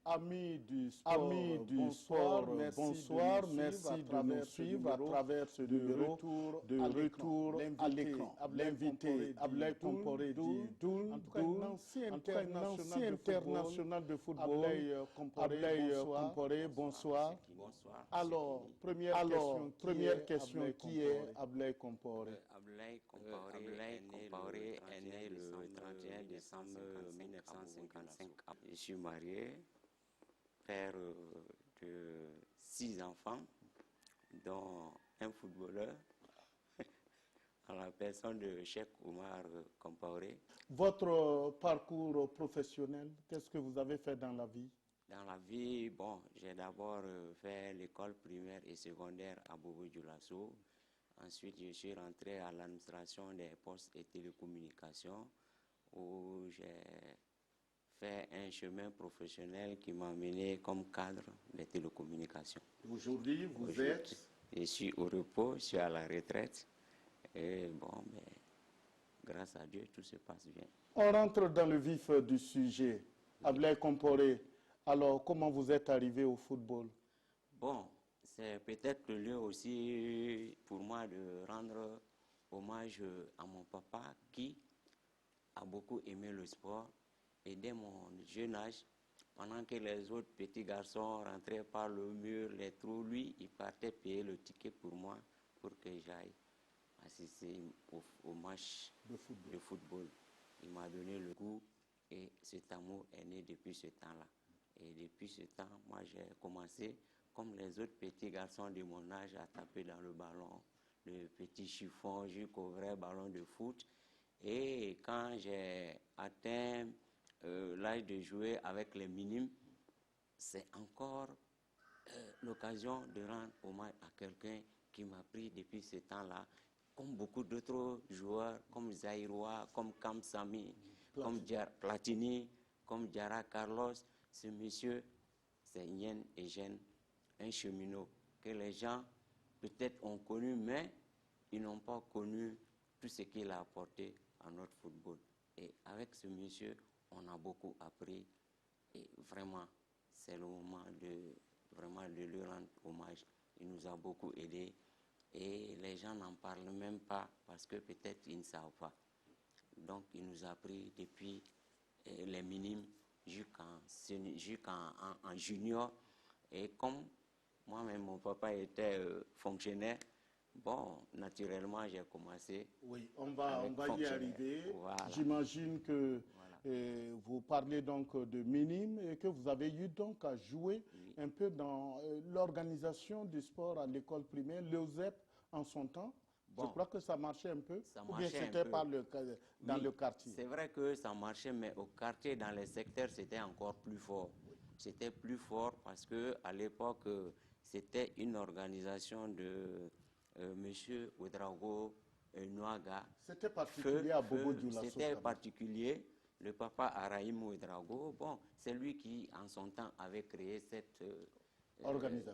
Amis du Bonsoir, sport, merci bonsoir, de merci de nous suivre à travers ce numéro de retour à l'écran. L'invité, Ablaye Comporé dit Doul, en tout cas un ancien international de football. Ablaye Comporé, bonsoir. Bonsoir. Alors, première question, qui est Ablaye Comporé? Ablaye Comporé est né le 31 décembre 1955. Je suis marié, père de 6 enfants, dont un footballeur, à la personne de Cheikh Oumar Comporé. Votre parcours professionnel, qu'est-ce que vous avez fait dans la vie? Dans la vie, bon, j'ai d'abord fait l'école primaire et secondaire à Bobo-Dioulasso. Ensuite, je suis rentré à l'administration des postes et télécommunications où j'ai fait un chemin professionnel qui m'a mené comme cadre des télécommunications. Aujourd'hui, vous êtes? Je suis au repos, je suis à la retraite. Et bon, mais grâce à Dieu, tout se passe bien. On rentre dans le vif du sujet. Oui. Ablaye Comporé, alors comment vous êtes arrivé au football? Bon, c'est peut-être le lieu aussi pour moi de rendre hommage à mon papa qui a beaucoup aimé le sport. Et dès mon jeune âge, pendant que les autres petits garçons rentraient par le mur, les trous, lui, il partait payer le ticket pour moi pour que j'aille assister au match de football. Il m'a donné le goût et cet amour est né depuis ce temps-là. Et depuis ce temps, moi j'ai commencé, comme les autres petits garçons de mon âge, à taper dans le ballon, le petit chiffon jusqu'au vrai ballon de foot. Et quand j'ai atteint l'âge de jouer avec les minimes, c'est encore l'occasion de rendre hommage à quelqu'un qui m'a pris depuis ce temps-là, comme beaucoup d'autres joueurs, comme Zaïrois, comme Kamsami, comme Platini, comme Diarra Carlos. Ce monsieur, c'est Yen Eugène, un cheminot que les gens peut-être ont connu, mais ils n'ont pas connu tout ce qu'il a apporté à notre football. Et avec ce monsieur, on a beaucoup appris. Et vraiment, c'est le moment de lui rendre hommage. Il nous a beaucoup aidés. Et les gens n'en parlent même pas parce que peut-être ils ne savent pas. Donc, il nous a pris depuis les minimes jusqu'en junior. Et comme moi-même, mon papa était fonctionnaire, bon, naturellement, j'ai commencé. Oui, on va y arriver. Voilà. J'imagine que vous parlez donc de minimes et que vous avez eu donc à jouer un peu dans l'organisation du sport à l'école primaire, l'EOSEP en son temps. Bon, je crois que ça marchait un peu. Ça ou bien c'était dans le quartier? C'est vrai que ça marchait, mais au quartier, dans les secteurs, c'était encore plus fort. C'était plus fort parce qu'à l'époque, c'était une organisation de M. Ouedraogo Nouaga. C'était particulier à Bobo Dioulasso. C'était particulier. Le papa Araïm Ouedraogo, bon, c'est lui qui, en son temps, avait créé cette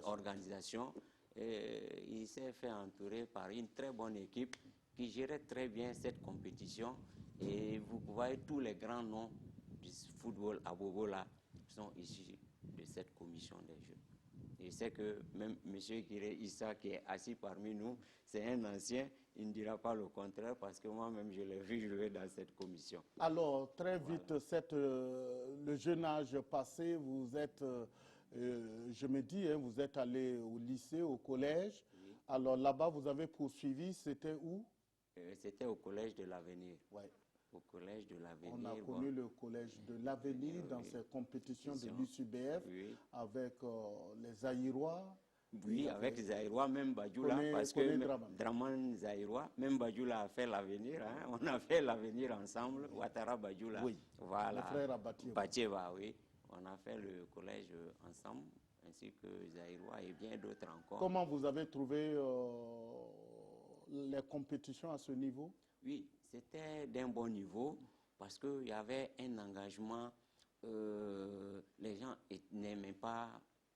organisation. Et il s'est fait entourer par une très bonne équipe qui gérait très bien cette compétition. Et vous voyez tous les grands noms du football à Bobo là sont issus de cette commission des jeux. Je sais que même M. Kiré Issa qui est assis parmi nous, c'est un ancien, il ne dira pas le contraire parce que moi-même je l'ai vu jouer dans cette commission. Alors très vite, le jeune âge passé, vous êtes, je me dis, vous êtes allé au lycée, au collège. Oui. Alors là-bas, vous avez poursuivi, c'était où? C'était au collège de l'Avenir. Ouais. Au collège de l'Avenir. On a connu le collège de l'Avenir dans ces compétitions de l'UCBF avec les Zaïrois. Oui, avec Zaïrois, même Badjoula, parce que Draman Zaïrois, même Badjoula a fait l'Avenir. Hein, on a fait l'Avenir ensemble, Ouattara Badjoula. Oui, voilà. le frère Batieva, oui. On a fait le collège ensemble, ainsi que Zaïrois et bien d'autres encore. Comment vous avez trouvé les compétitions à ce niveau? Oui, c'était d'un bon niveau parce qu'il y avait un engagement. Les gens n'aimaient pas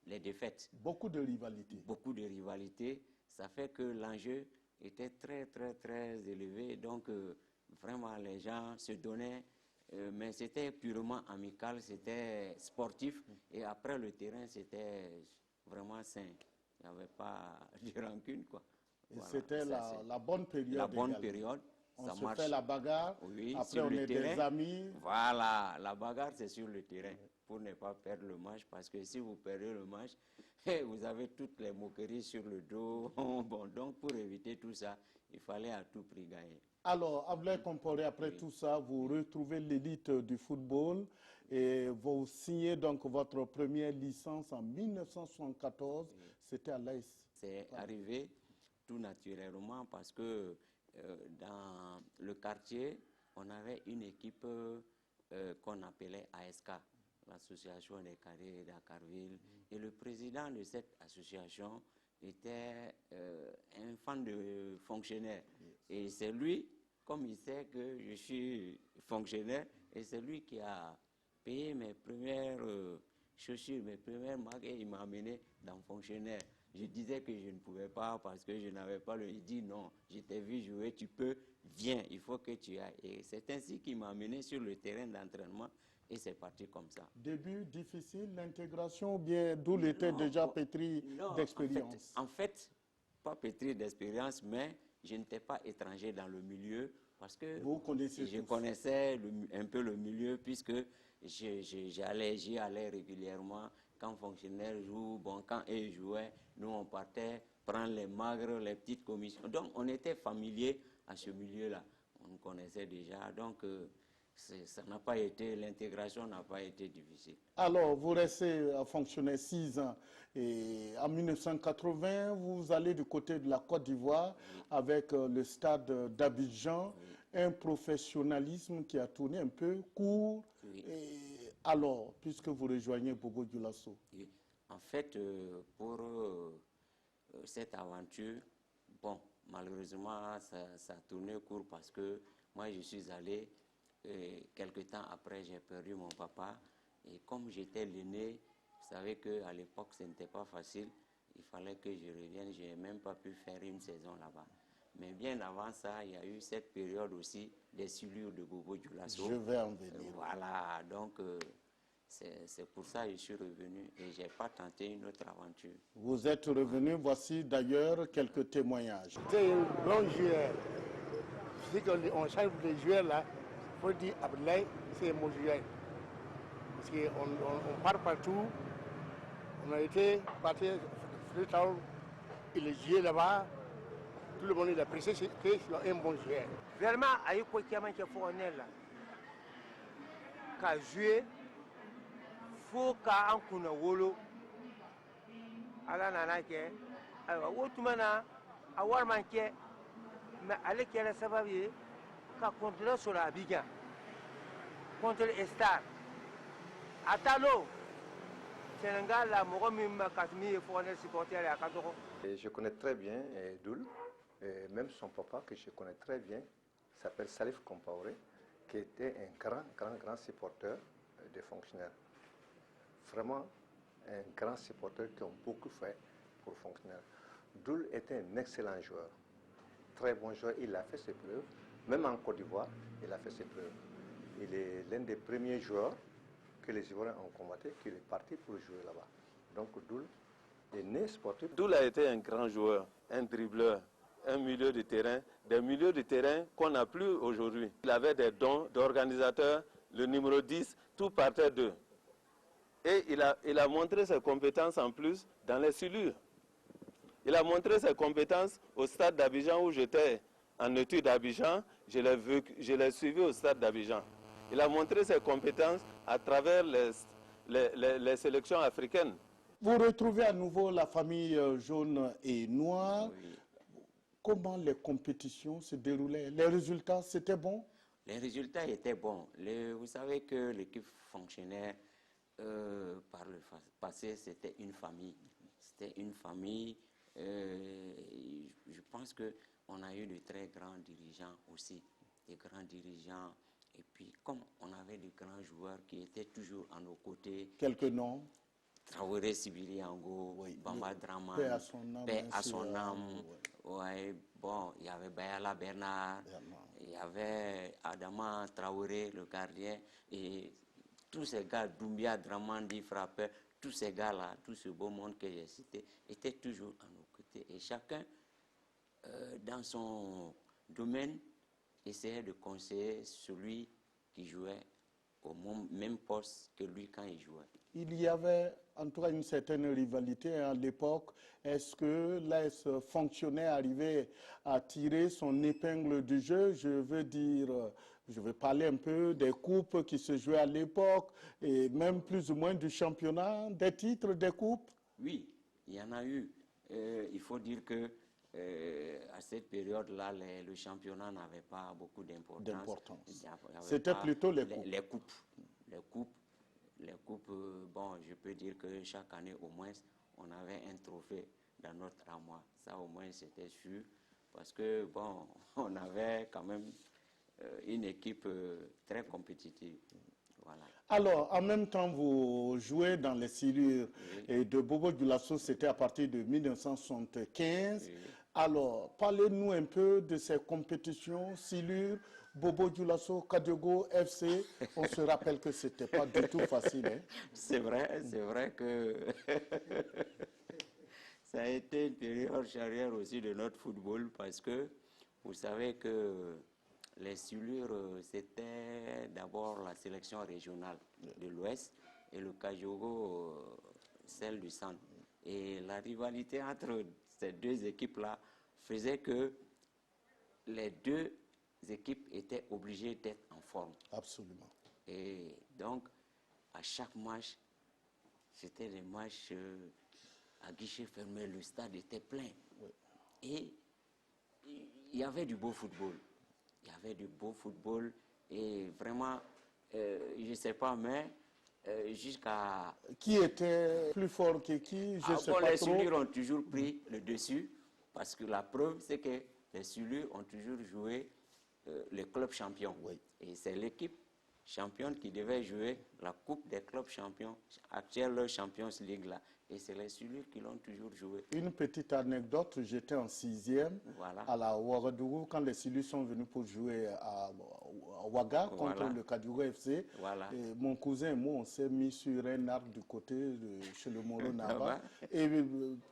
les défaites. Beaucoup de rivalité. Beaucoup de rivalité. Ça fait que l'enjeu était très, très, très élevé. Donc, vraiment, les gens se donnaient mais c'était purement amical, c'était sportif. Et après le terrain, c'était vraiment sain. Il n'y avait pas de rancune, quoi. Et Voilà, c'était la bonne période. La bonne également. période. On ça se marche. fait la bagarre, oui, après on est terrain, des amis. Voilà, la bagarre c'est sur le terrain pour ne pas perdre le match, parce que si vous perdez le match, vous avez toutes les moqueries sur le dos. Bon, donc pour éviter tout ça, il fallait à tout prix gagner. Alors, Abdoulaye Compaoré, après tout ça, vous retrouvez l'élite du football et vous signez donc votre première licence en 1974. C'était à l'AS. C'est arrivé tout naturellement parce que dans le quartier, on avait une équipe qu'on appelait ASK, l'Association des cadets d'Akarville. Et le président de cette association était un fan de fonctionnaire. Et c'est lui, comme il sait que je suis fonctionnaire, et c'est lui qui a payé mes premières chaussures, mes premières marques, et il m'a amené dans fonctionnaire. Je disais que je ne pouvais pas parce que je n'avais pas le... Il dit non, je t'ai vu jouer, tu peux, viens, il faut que tu ailles. Et c'est ainsi qu'il m'a amené sur le terrain d'entraînement et c'est parti comme ça. Début difficile, l'intégration, ou bien d'où était déjà pétri d'expérience? En fait, pas pétri d'expérience, mais je n'étais pas étranger dans le milieu parce que je connaissais un peu le milieu puisque j'y allais régulièrement. Quand fonctionnaire joue, bon, quand ils jouaient, nous on partait prendre les magres, les petites commissions. Donc on était familier à ce milieu-là. On connaissait déjà. Donc ça n'a pas été, l'intégration n'a pas été difficile. Alors, vous restez à fonctionner 6 ans. Et en 1980, vous allez du côté de la Côte d'Ivoire avec le stade d'Abidjan, un professionnalisme qui a tourné un peu court. Et alors, puisque vous rejoignez Bobo Dioulasso? En fait, pour cette aventure, bon, malheureusement, ça a tourné court parce que moi, je suis allé, quelque temps après, j'ai perdu mon papa. Et comme j'étais l'aîné, vous savez qu'à l'époque, ce n'était pas facile. Il fallait que je revienne. Je n'ai même pas pu faire une saison là-bas. Mais bien avant ça, il y a eu cette période aussi des silures de Bobo Dioulasso. Je vais en venir. Voilà, donc c'est pour ça que je suis revenu et je n'ai pas tenté une autre aventure. Vous êtes revenu, voici d'ailleurs quelques témoignages. C'est un bon joueur. Si on change de joueur là, il faut dire Abdoulaye, c'est un bon joueur. Parce qu'on part partout, on a été parti, il est joué là-bas, tout le monde a apprécié que c'est un bon joueur. Vraiment, il y a quoi qui a fourni là, qui a joué, il faut qu'on ait un wolo. Alors, on a manqué, mais avec qui ça va bien, quand contre sur la Abidjan, contre les Stars. Atalo, Sénégal, la Moromim, Kasmi, et Fournel, supporter à Kadoro. Je connais très bien Doul, même son papa que je connais très bien, s'appelle Salif Compaoré, qui était un grand supporter des fonctionnaires. Vraiment un grand supporter qui a beaucoup fait pour les fonctionnaires. Doul était un excellent joueur, très bon joueur, il a fait ses preuves, même en Côte d'Ivoire, il a fait ses preuves. Il est l'un des premiers joueurs que les Ivoiriens ont combattu, qui est parti pour jouer là-bas. Donc Doul est né sportif. Doul a été un grand joueur, un dribbleur, un milieu de terrain, des milieux de terrain qu'on n'a plus aujourd'hui. Il avait des dons d'organisateur, le numéro 10, tout partait d'eux. Et il a montré ses compétences en plus dans les silures. Il a montré ses compétences au stade d'Abidjan où j'étais en études d'Abidjan. Je l'ai suivi au stade d'Abidjan. Il a montré ses compétences à travers les sélections africaines. Vous retrouvez à nouveau la famille jaune et noire. Oui. Comment les compétitions se déroulaient? Les résultats, c'était bon? Les résultats étaient bons. Vous savez que l'équipe fonctionnaire, par le passé, c'était une famille. C'était une famille. Je pense qu'on a eu de très grands dirigeants aussi. Des grands dirigeants. Et puis, comme on avait de grands joueurs qui étaient toujours à nos côtés. Quelques noms? Traoré Sibiri Ango, oui, Bamba Draman, paix à son âme. Ouais. Ouais, bon, il y avait avait Bayala Bernard, il y avait Adama Traoré, le gardien, et tous ces gars, Doumbia, Dramandi, Frappeur, tous ces gars-là, tout ce beau monde que j'ai cité, étaient toujours à nos côtés. Et chacun, dans son domaine, essayait de conseiller celui qui jouait au même poste que lui quand il jouait. Il y avait en tout cas une certaine rivalité à l'époque. Est-ce que l'AS fonctionnait, arrivait à tirer son épingle du jeu? Je veux dire, je vais parler un peu des coupes qui se jouaient à l'époque et même plus ou moins du championnat, des titres, des coupes. Oui, il y en a eu. Il faut dire que à cette période-là, le championnat n'avait pas beaucoup d'importance. C'était plutôt les coupes. Les coupes, bon, je peux dire que chaque année, au moins, on avait un trophée dans notre armoire. Ça, au moins, c'était sûr. Parce que, bon, on avait quand même une équipe très compétitive. Voilà. Alors, en même temps, vous jouez dans les silures de Bobo Dioulasso, c'était à partir de 1975. Oui. Alors, parlez-nous un peu de ces compétitions, silures, Bobo Dioulasso, Kadiogo, FC. On se rappelle que ce n'était pas du tout facile. Hein? C'est vrai que ça a été une période charnière aussi de notre football parce que vous savez que les silures, c'était d'abord la sélection régionale de l'Ouest et le Kadiogo, celle du centre. Et la rivalité entre ces deux équipes-là faisait que les deux équipes étaient obligées d'être en forme. Absolument. Et donc, à chaque match, c'était des matchs à guichet fermé. Le stade était plein. Oui. Et il y avait du beau football. Il y avait du beau football et vraiment, je ne sais pas, mais jusqu'à... Qui était plus fort que qui? Je sais pas les trop. silures ont toujours pris le dessus parce que la preuve, c'est que les silures ont toujours joué les clubs champions. Oui. Et c'est l'équipe championne qui devait jouer la Coupe des clubs champions, actuelle Champions League là. Et c'est les silures qui l'ont toujours joué. Une petite anecdote, j'étais en 6e à la Ouagadougou quand les silures sont venus pour jouer à Ouaga contre le Kadiogo FC. Voilà. Et mon cousin et moi, on s'est mis sur un arbre du côté chez le Moro Naba. Et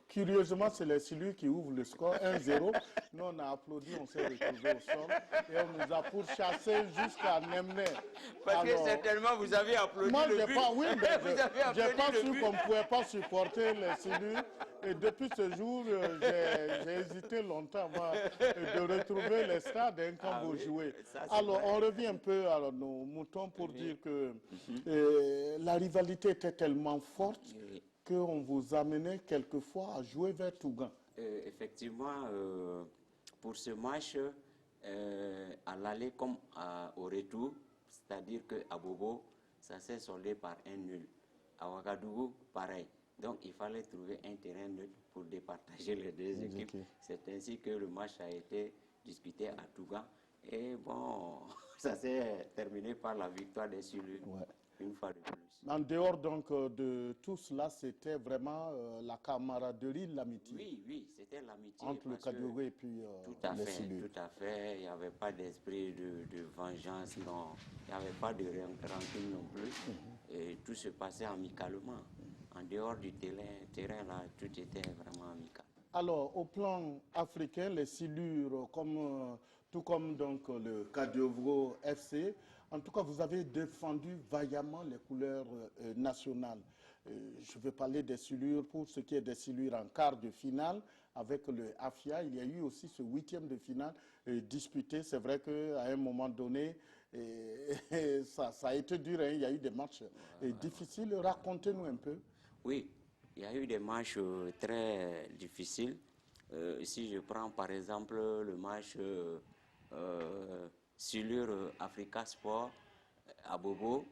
curieusement, c'est les silures qui ouvrent le score 1-0. Nous, on a applaudi, on s'est retrouvés au sol et on nous a pourchassés jusqu'à Nemné. Parce que certainement, vous avez applaudi moi, le but. Oui, j'ai pas su qu'on ne pouvait pas supporter les silures. Et depuis ce jour, j'ai hésité longtemps de retrouver les stades quand vous jouez. Alors, on revient un peu à nos moutons pour dire que la rivalité était tellement forte qu'on vous amenait quelquefois à jouer vers Tougan. Effectivement, pour ce match, à l'aller comme au retour, c'est-à-dire qu'à Bobo, ça s'est soldé par un nul. À Ouagadougou, pareil. Donc, il fallait trouver un terrain neutre pour départager les deux équipes. C'est ainsi que le match a été disputé à Tougan. Et bon, ça s'est terminé par la victoire des silures, une fois de plus. En dehors donc de tout cela, c'était vraiment la camaraderie, l'amitié. Oui, c'était l'amitié. Entre le Kadiogo et puis les silures. Tout à fait. Il n'y avait pas d'esprit de vengeance, non. Il n'y avait pas de rancune non plus. Et tout se passait amicalement. En dehors du terrain, là, tout était vraiment amical. Alors, au plan africain, les silures, tout comme donc, le Kadiogo FC, en tout cas, vous avez défendu vaillamment les couleurs nationales. Je vais parler des silures pour ce qui est des silures en quart de finale avec le AFIA. Il y a eu aussi ce 8e de finale disputé. C'est vrai qu'à un moment donné, ça a été dur. Hein. Il y a eu des matchs difficiles. Racontez-nous un peu. Oui, il y a eu des matchs très difficiles. Si je prends par exemple le match silure Africa Sport à Bobo,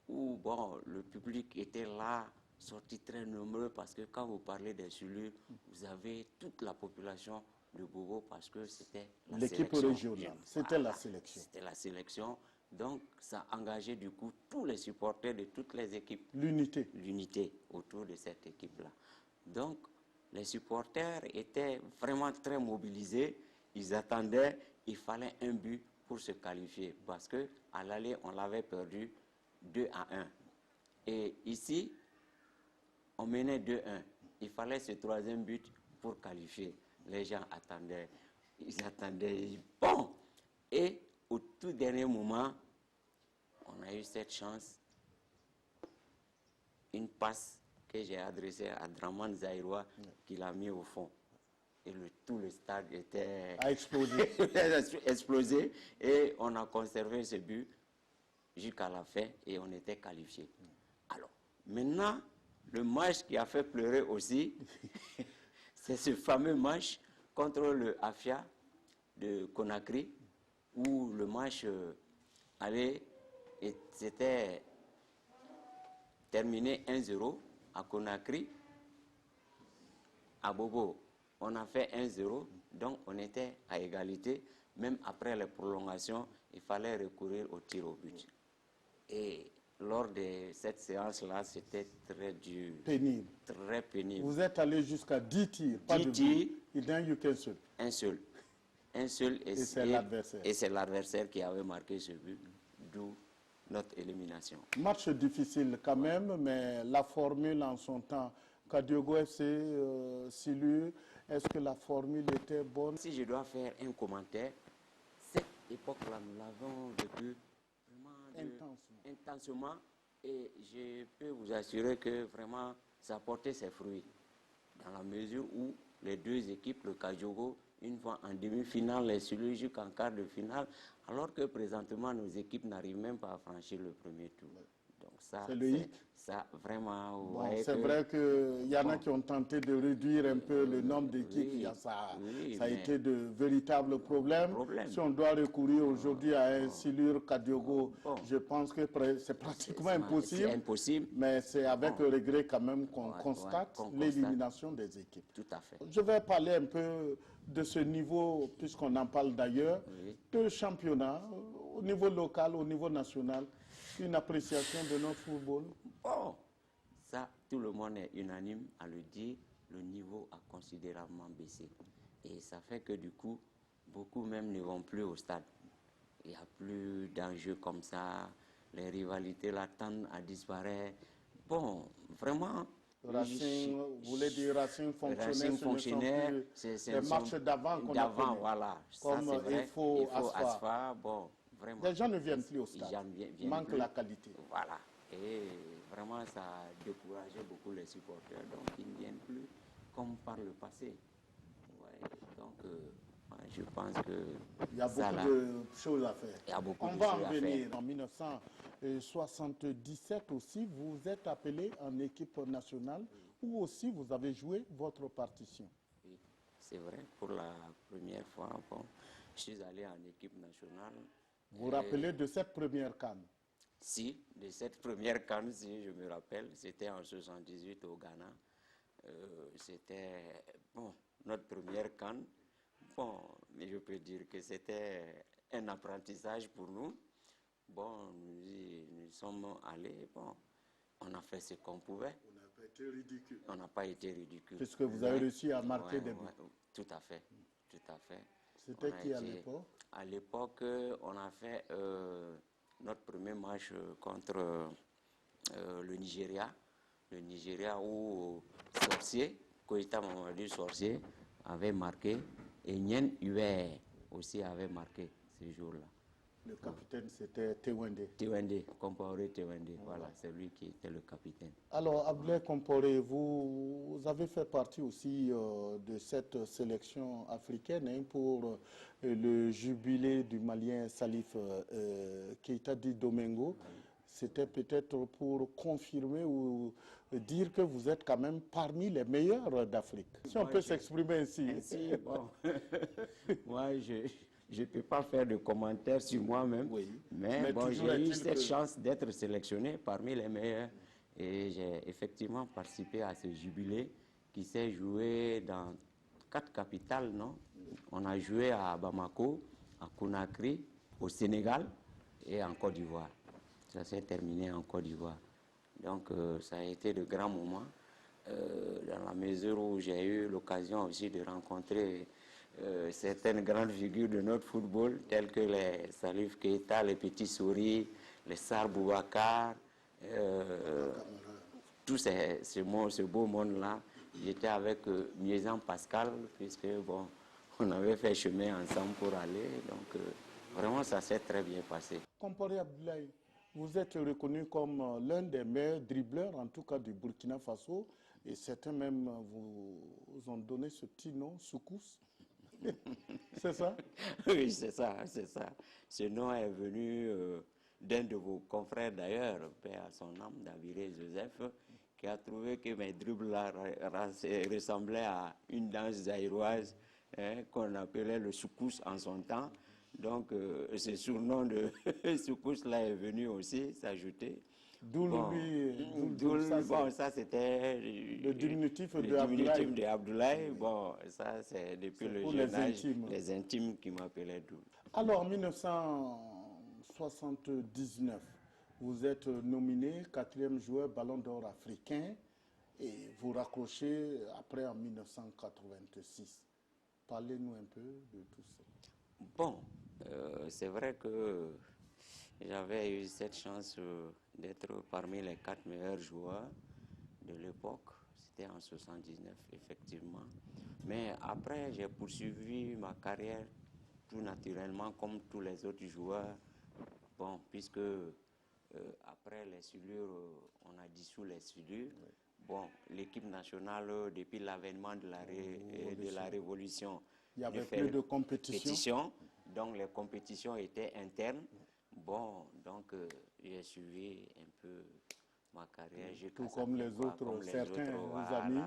où bon, le public était là, sorti très nombreux, parce que quand vous parlez des silures, vous avez toute la population de Bobo, parce que c'était l'équipe régionale, c'était la sélection. C'était la sélection. Donc, ça a engagé du coup tous les supporters de toutes les équipes. L'unité. L'unité autour de cette équipe-là. Donc, les supporters étaient vraiment très mobilisés ils attendaient, il fallait un but pour se qualifier. Parce qu'à l'aller, on l'avait perdu 2-1. Et ici, on menait 2-1. Il fallait ce troisième but pour qualifier. Les gens attendaient. Ils attendaient. Bon! Et au tout dernier moment, on a eu cette chance. Une passe que j'ai adressée à Draman Zaïroua, qui l'a mis au fond. Et tout le stade a explosé. explosé. Et on a conservé ce but jusqu'à la fin et on était qualifié. Alors, maintenant, le match qui a fait pleurer aussi, c'est ce fameux match contre le Afia de Conakry, où le match c'était terminé 1-0 à Conakry. À Bobo, on a fait 1-0, donc on était à égalité. Même après les prolongations, il fallait recourir au tir au but. Et lors de cette séance-là, c'était très dur. Pénible. Très pénible. Vous êtes allé jusqu'à 10 tirs. 10 tirs. Il n'y a eu qu'un seul. Un seul. Un seul. Et c'est l'adversaire. Et c'est l'adversaire qui avait marqué ce but, d'où notre élimination. Match difficile quand même, mais la formule en son temps, Kadiogo FC, Silu, est-ce que la formule était bonne? Si je dois faire un commentaire, cette époque-là, nous l'avons vécue vraiment intensément. Et je peux vous assurer que vraiment, ça portait ses fruits. Dans la mesure où les deux équipes, le Kadiogo, une fois en demi-finale, les Silu jusqu'en quart de finale, alors que présentement, nos équipes n'arrivent même pas à franchir le premier tour. Donc ça, c'est le hic. Ça, vraiment, bon, c'est vrai qu'il y en a qui ont tenté de réduire un peu le nombre d'équipes. Ça a été de véritables problèmes. Si on doit recourir aujourd'hui à un Silur Kadiogo, je pense que c'est pratiquement impossible. C'est impossible. Mais c'est avec regret quand même qu'on constate l'élimination des équipes. Tout à fait. Je vais parler un peu de ce niveau, puisqu'on en parle d'ailleurs, de championnat, au niveau local, au niveau national. Une appréciation de notre football? Bon, ça, tout le monde est unanime à le dire, le niveau a considérablement baissé. Et ça fait que du coup, beaucoup même ne vont plus au stade. Il n'y a plus d'enjeux comme ça, les rivalités là tendent à disparaître. Bon, vraiment... Racing, vous voulez dire Racing fonctionnaire, c'est les matchs d'avant qu'on a connus. Voilà. Comme ça, c'est vrai. IFO, Asfa, bon... Vraiment, les gens ne viennent plus au stade, manque la qualité. Voilà, et vraiment ça a découragé beaucoup les supporters, donc ils ne viennent plus comme par le passé. Ouais, donc je pense il y a beaucoup de choses à faire. Il y a beaucoup On de va choses en à venir. faire. En 1977 aussi, vous êtes appelé en équipe nationale, où aussi vous avez joué votre partition. Oui, c'est vrai, pour la première fois, bon, je suis allé en équipe nationale. Vous vous rappelez de cette première CAN? Si, de cette première CAN, si je me rappelle, c'était en 78 au Ghana. C'était notre première CAN. Bon, mais je peux dire que c'était un apprentissage pour nous. Bon, nous sommes allés, bon, on a fait ce qu'on pouvait. On n'a pas été ridicule. On n'a pas été ridicule. Puisque vous avez réussi à marquer des buts. Tout à fait, tout à fait. C'était qui à l'époque? À l'époque, on a fait notre premier match contre le Nigeria. Le Nigeria où Sorcier, Koïta Mamadou Sorcier, avait marqué et Nyen Uwe aussi avait marqué ce jour-là. Le capitaine, c'était Tewende. Tewende, Compaoré Tewende, voilà, c'est lui qui était le capitaine. Alors, Abdoulaye Compaoré, vous avez fait partie aussi de cette sélection africaine pour le jubilé du Malien Salif Keita Di Domingo. C'était peut-être pour confirmer ou dire que vous êtes quand même parmi les meilleurs d'Afrique. Si on peut s'exprimer ainsi. Bon. Moi, je ne peux pas faire de commentaires sur moi-même, mais bon, j'ai eu cette chance d'être sélectionné parmi les meilleurs. Et j'ai effectivement participé à ce jubilé qui s'est joué dans 4 capitales, non? On a joué à Bamako, à Conakry, au Sénégal et en Côte d'Ivoire. Ça s'est terminé en Côte d'Ivoire. Donc ça a été de grands moments, dans la mesure où j'ai eu l'occasion aussi de rencontrer certaines grandes figures de notre football, telles que les Salif Keita, les Petits Souris, les Sarr Boubacar, tout ce beau monde-là. J'étais avec Miezan Pascal, puisque bon, on avait fait chemin ensemble pour aller. Donc, vraiment, ça s'est très bien passé. Compaoré Abdoulaye, vous êtes reconnu comme l'un des meilleurs dribbleurs, en tout cas du Burkina Faso, et certains même vous ont donné ce petit nom, Soukous. C'est ça? Oui, c'est ça, c'est ça. Ce nom est venu d'un de vos confrères d'ailleurs, père à son âme, Daviré Joseph, qui a trouvé que mes dribbles là ressemblaient à une danse zaïroise qu'on appelait le soukous en son temps. Donc, ce surnom de soukous là est venu aussi s'ajouter. D'où ça c'était le diminutif de Abdoulaye. Bon, ça c'est depuis le jeune âge, les intimes qui m'appelaient Doul. Alors, en 1979, vous êtes nominé 4e joueur Ballon d'Or africain et vous raccrochez après en 1986. Parlez-nous un peu de tout ça. Bon, c'est vrai que j'avais eu cette chance d'être parmi les 4 meilleurs joueurs de l'époque. C'était en 1979, effectivement. Mais après, j'ai poursuivi ma carrière tout naturellement, comme tous les autres joueurs. Bon, puisque après les soudures, on a dissous les soudures. Oui. Bon, l'équipe nationale, depuis l'avènement de la Révolution, il n'y avait plus de compétition. Donc les compétitions étaient internes. Bon, donc j'ai suivi un peu ma carrière. Tout comme les autres, certains vous amis.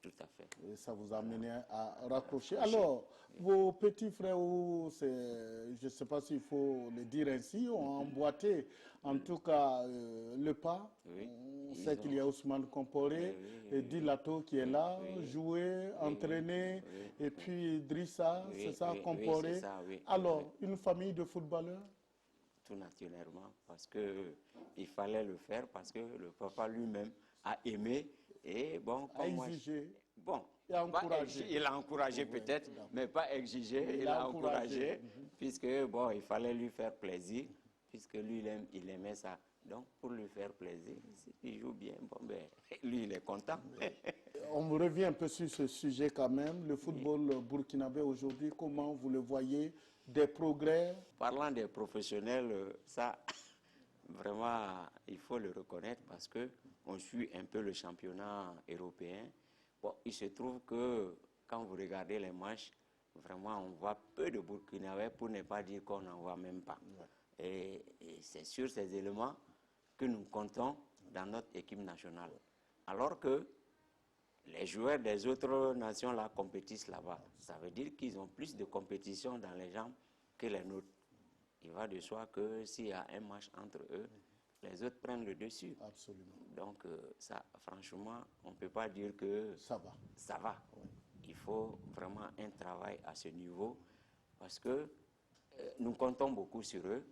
Tout à fait. Et ça vous a amené à raccrocher. Alors, vos petits frères, je ne sais pas s'il faut le dire ainsi, ont emboîté, en tout cas, le pas. Oui. On sait qu'il y a Ousmane Compaoré, et Dilato qui est là, joué, entraîné, et puis Drissa, c'est ça, Compaoré. Alors, une famille de footballeurs? Tout naturellement, parce qu'il fallait le faire, parce que le papa lui-même a aimé. Et bon, comme exigé. Bon, il a encouragé. Il a encouragé peut-être, mais pas exigé. Il a encouragé, puisque bon, il fallait lui faire plaisir, puisque lui, il aimait ça. Donc, pour lui faire plaisir, s'il joue bien, bon, ben, lui, il est content. On revient un peu sur ce sujet quand même. Le football burkinabé aujourd'hui, comment vous le voyez? Des progrès? Parlant des professionnels, ça, vraiment, il faut le reconnaître parce qu'on suit un peu le championnat européen. Bon, il se trouve que quand vous regardez les matchs, vraiment, on voit peu de Burkinabés, pour ne pas dire qu'on n'en voit même pas. Et c'est sur ces éléments que nous comptons dans notre équipe nationale. Alors que les joueurs des autres nations là compétissent là-bas. Ça veut dire qu'ils ont plus de compétition dans les jambes que les nôtres. Il va de soi que s'il y a un match entre eux, les autres prennent le dessus. Absolument. Donc, ça, franchement, on ne peut pas dire que ça va. Ça va. Oui. Il faut vraiment un travail à ce niveau parce que nous comptons beaucoup sur eux.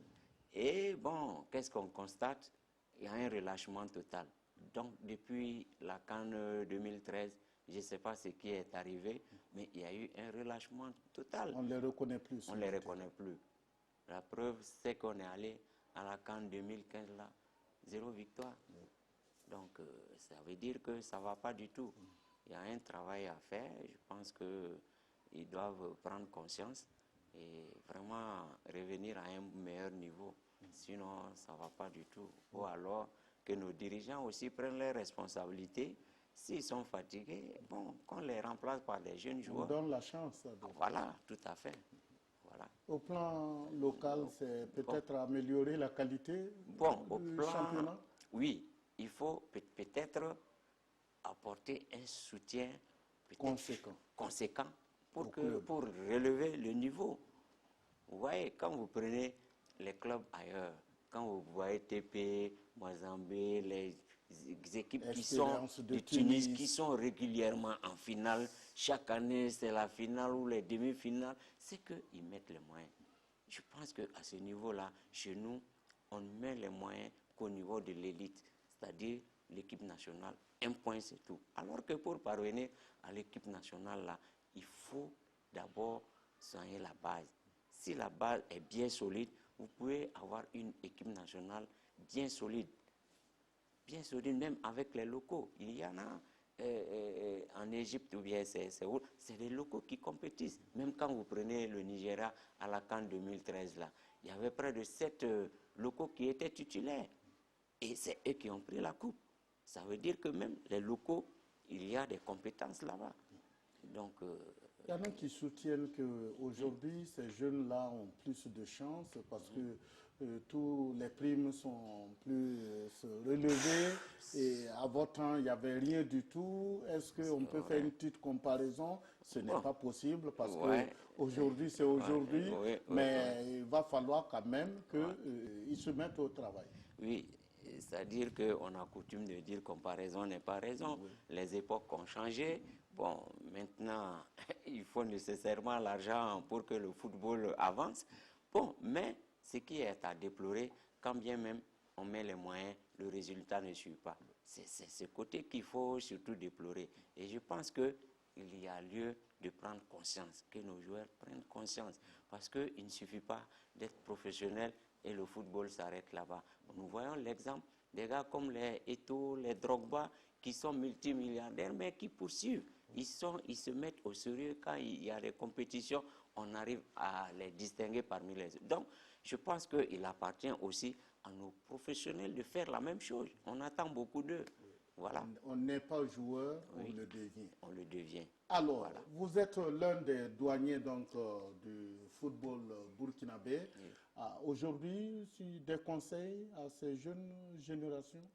Et bon, qu'est-ce qu'on constate? Il y a un relâchement total. Donc, depuis la CAN 2013, je ne sais pas ce qui est arrivé, mais il y a eu un relâchement total. On ne les reconnaît plus. On ne les reconnaît plus. La preuve, c'est qu'on est allé à la CAN 2015, là, 0 victoire. Oui. Donc, ça veut dire que ça ne va pas du tout. Il y a un travail à faire. Je pense qu'ils doivent prendre conscience et vraiment revenir à un meilleur niveau. Sinon, ça ne va pas du tout. Ou alors que nos dirigeants aussi prennent leurs responsabilités. S'ils sont fatigués, bon, qu'on les remplace par des jeunes joueurs. On donne la chance. Voilà, tout à fait. Voilà. Au plan local, c'est peut-être améliorer la qualité du championnat? Oui, il faut peut-être apporter un soutien conséquent pour relever le niveau. Vous voyez, quand vous prenez les clubs ailleurs, quand vous voyez TP, Mazambé, les équipes qui sont de Tunis, qui sont régulièrement en finale, chaque année c'est la finale ou les demi-finales, c'est qu'ils mettent les moyens. Je pense qu'à ce niveau-là, chez nous, on met les moyens qu'au niveau de l'élite, c'est-à-dire l'équipe nationale, un point c'est tout. Alors que pour parvenir à l'équipe nationale, là, il faut d'abord soigner la base. Si la base est bien solide, vous pouvez avoir une équipe nationale bien solide. Bien solide, même avec les locaux. Il y en a en Égypte ou bien c'est les locaux qui compétissent. Même quand vous prenez le Nigeria à la CAN 2013, là, il y avait près de 7 locaux qui étaient titulaires. Et c'est eux qui ont pris la coupe. Ça veut dire que même les locaux, il y a des compétences là-bas. Donc, il y en a qui soutiennent qu'aujourd'hui, ces jeunes-là ont plus de chance parce que tous les primes sont plus relevées et à votre temps, il n'y avait rien du tout. Est-ce qu'on peut faire une petite comparaison? Ce n'est pas possible parce qu'aujourd'hui, c'est aujourd'hui, mais il va falloir quand même qu'ils se mettent au travail. Oui, c'est-à-dire qu'on a coutume de dire comparaison n'est pas raison. Les époques ont changé. Bon, maintenant, il faut nécessairement l'argent pour que le football avance. Bon, mais ce qui est à déplorer, quand bien même on met les moyens, le résultat ne suit pas. C'est ce côté qu'il faut surtout déplorer. Et je pense qu'il y a lieu de prendre conscience, que nos joueurs prennent conscience. Parce qu'il ne suffit pas d'être professionnel et le football s'arrête là-bas. Nous voyons l'exemple des gars comme les Eto'o, les Drogba, qui sont multimilliardaires, mais qui poursuivent. Ils se mettent au sérieux quand il y a des compétitions, on arrive à les distinguer parmi les autres. Donc, je pense qu'il appartient aussi à nos professionnels de faire la même chose. On attend beaucoup d'eux. Voilà. On n'est pas joueur, on le devient. On le devient. Alors, vous êtes l'un des douaniers donc, du football burkinabé. Aujourd'hui, des conseils à ces jeunes générations?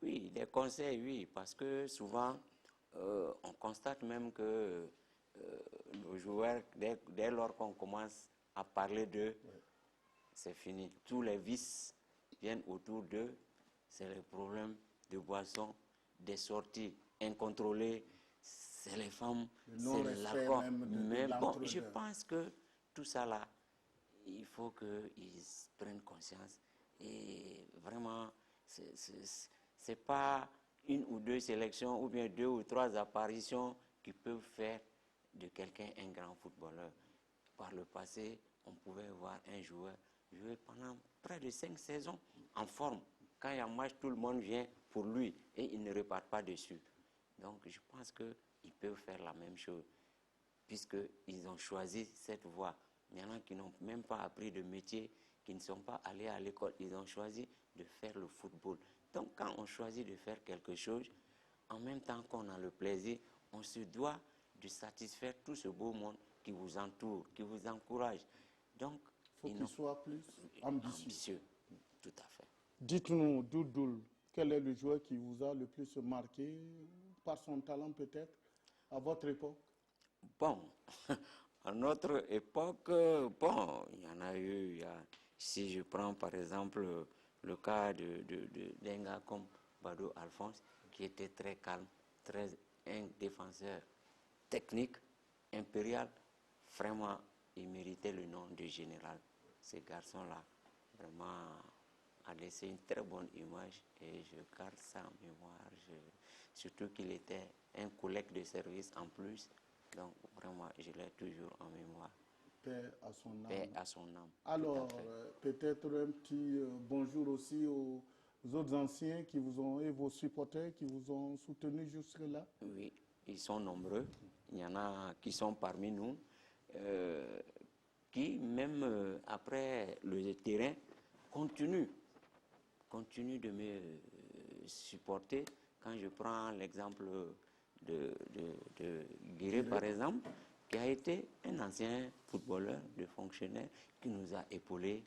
Oui, des conseils, oui, parce que souvent, on constate même que nos joueurs, dès lors qu'on commence à parler d'eux, c'est fini. Tous les vices viennent autour d'eux. C'est les problèmes de boisson, des sorties incontrôlées, c'est les femmes, c'est l'alcool. Mais bon, je pense que tout ça là, il faut qu'ils prennent conscience. Et vraiment, c'est pas une ou deux sélections ou bien 2 ou 3 apparitions qui peuvent faire de quelqu'un un grand footballeur. Par le passé, on pouvait voir un joueur jouer pendant près de 5 saisons en forme. Quand il y a un match, tout le monde vient pour lui et il ne repart pas dessus. Donc je pense qu'ils peuvent faire la même chose puisqu'ils ont choisi cette voie. Il y en a qui n'ont même pas appris de métier, qui ne sont pas allés à l'école. Ils ont choisi de faire le football. Donc quand on choisit de faire quelque chose, en même temps qu'on a le plaisir, on se doit de satisfaire tout ce beau monde qui vous entoure, qui vous encourage. Donc, il faut qu'il soit plus ambitieux. Tout à fait. Dites-nous, Doudoul, quel est le joueur qui vous a le plus marqué par son talent peut-être à votre époque? Bon, à notre époque, bon, il y en a eu. Si je prends par exemple le cas d'un gars comme Badou Alphonse, qui était très calme, un défenseur technique, impérial, vraiment, il méritait le nom de général. Ce garçon-là, vraiment, a laissé une très bonne image et je garde ça en mémoire. Surtout qu'il était un collègue de service en plus. Donc, vraiment, je l'ai toujours en mémoire. Paix à son âme. Paix à son âme. Alors, peut-être un petit bonjour aussi aux autres anciens qui vous ont, et vos supporters qui vous ont soutenu jusque-là. Oui, ils sont nombreux. Il y en a qui sont parmi nous, qui, même après le terrain, continuent de me supporter. Quand je prends l'exemple de Guiré, par exemple, qui a été un ancien footballeur, de fonctionnaire, qui nous a épaulés.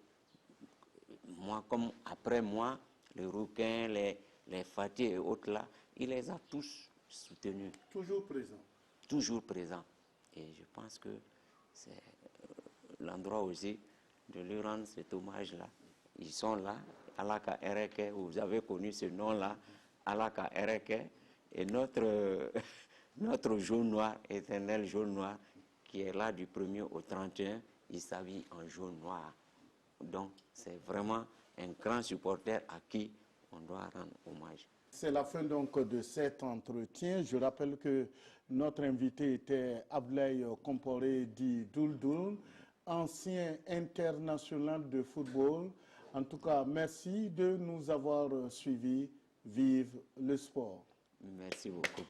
Moi, comme après moi, les Rouquins, les Fatih et autres là, il les a tous soutenus. Toujours présents. Toujours présents. Et je pense que c'est l'endroit aussi de lui rendre cet hommage-là. Ils sont là, Alaka Ereke, vous avez connu ce nom-là, Alaka Ereke, et notre jaune noir, éternel jaune noir, qui est là du 1er au 31, il s'habille en jaune noir. Donc, c'est vraiment un grand supporter à qui on doit rendre hommage. C'est la fin donc de cet entretien. Je rappelle que notre invité était Abdoulaye Komporé dit Doul, ancien international de football. En tout cas, merci de nous avoir suivis. Vive le sport. Merci beaucoup.